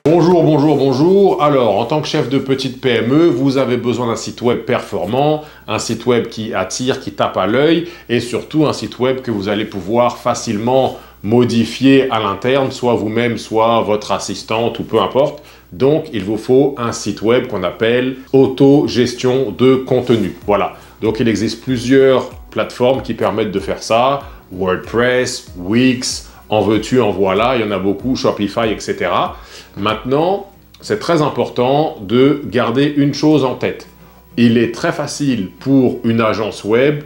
Bonjour, bonjour, bonjour. Alors, en tant que chef de petite PME, vous avez besoin d'un site web performant, un site web qui attire, qui tape à l'œil et surtout un site web que vous allez pouvoir facilement modifier à l'interne, soit vous-même, soit votre assistante ou peu importe. Donc, il vous faut un site web qu'on appelle autogestion de contenu. Voilà. Donc, il existe plusieurs plateformes qui permettent de faire ça. WordPress, Wix, en veux-tu, en voilà, il y en a beaucoup, Shopify, etc. Maintenant, c'est très important de garder une chose en tête. Il est très facile pour une agence web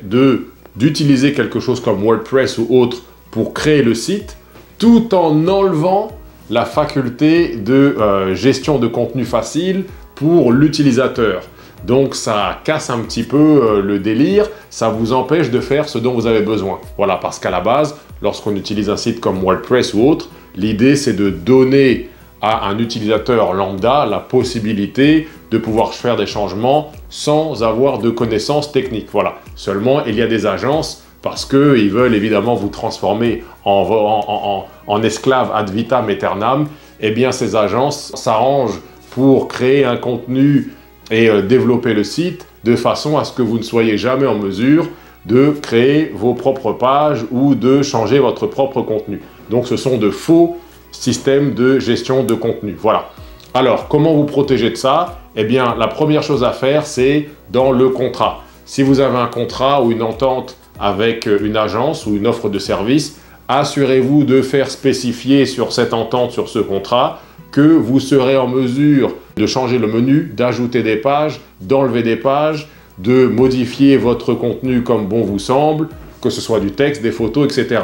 d'utiliser quelque chose comme WordPress ou autre pour créer le site, tout en enlevant la faculté de gestion de contenu facile pour l'utilisateur. Donc, ça casse un petit peu le délire, ça vous empêche de faire ce dont vous avez besoin. Voilà, parce qu'à la base, lorsqu'on utilise un site comme WordPress ou autre, l'idée c'est de donner à un utilisateur lambda la possibilité de pouvoir faire des changements sans avoir de connaissances techniques. Voilà. Seulement, il y a des agences parce qu'ils veulent évidemment vous transformer en esclave ad vitam aeternam. Eh bien, ces agences s'arrangent pour créer un contenu et développer le site de façon à ce que vous ne soyez jamais en mesure de créer vos propres pages ou de changer votre propre contenu. Donc, ce sont de faux systèmes de gestion de contenu. Voilà. Alors, comment vous protéger de ça? Eh bien, la première chose à faire, c'est dans le contrat. Si vous avez un contrat ou une entente avec une agence ou une offre de service, assurez-vous de faire spécifier sur cette entente, sur ce contrat, que vous serez en mesure de changer le menu, d'ajouter des pages, d'enlever des pages, de modifier votre contenu comme bon vous semble, que ce soit du texte, des photos, etc.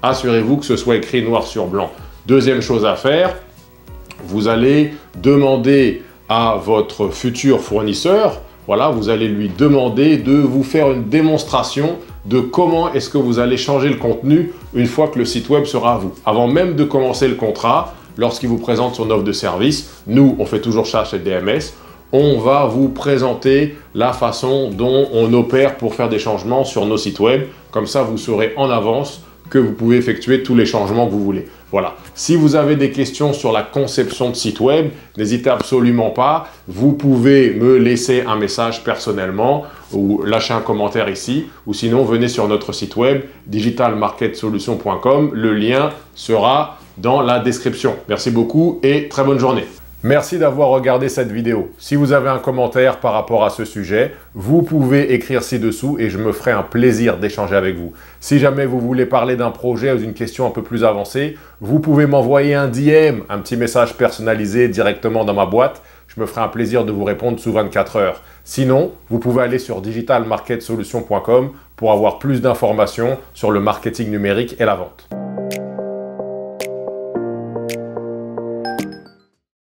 Assurez-vous que ce soit écrit noir sur blanc. Deuxième chose à faire, vous allez demander à votre futur fournisseur, voilà, vous allez lui demander de vous faire une démonstration de comment est-ce que vous allez changer le contenu une fois que le site web sera à vous. Avant même de commencer le contrat, lorsqu'il vous présente son offre de service, nous, on fait toujours ça chez DMS, on va vous présenter la façon dont on opère pour faire des changements sur nos sites web. Comme ça, vous saurez en avance que vous pouvez effectuer tous les changements que vous voulez. Voilà. Si vous avez des questions sur la conception de site web, n'hésitez absolument pas. Vous pouvez me laisser un message personnellement ou lâcher un commentaire ici. Ou sinon, venez sur notre site web digitalmarketsolutions.com. Le lien sera dans la description. Merci beaucoup et très bonne journée. Merci d'avoir regardé cette vidéo. Si vous avez un commentaire par rapport à ce sujet, vous pouvez écrire ci-dessous et je me ferai un plaisir d'échanger avec vous. Si jamais vous voulez parler d'un projet ou d'une question un peu plus avancée, vous pouvez m'envoyer un DM, un petit message personnalisé directement dans ma boîte. Je me ferai un plaisir de vous répondre sous 24 heures. Sinon, vous pouvez aller sur digitalmarketsolutions.com pour avoir plus d'informations sur le marketing numérique et la vente.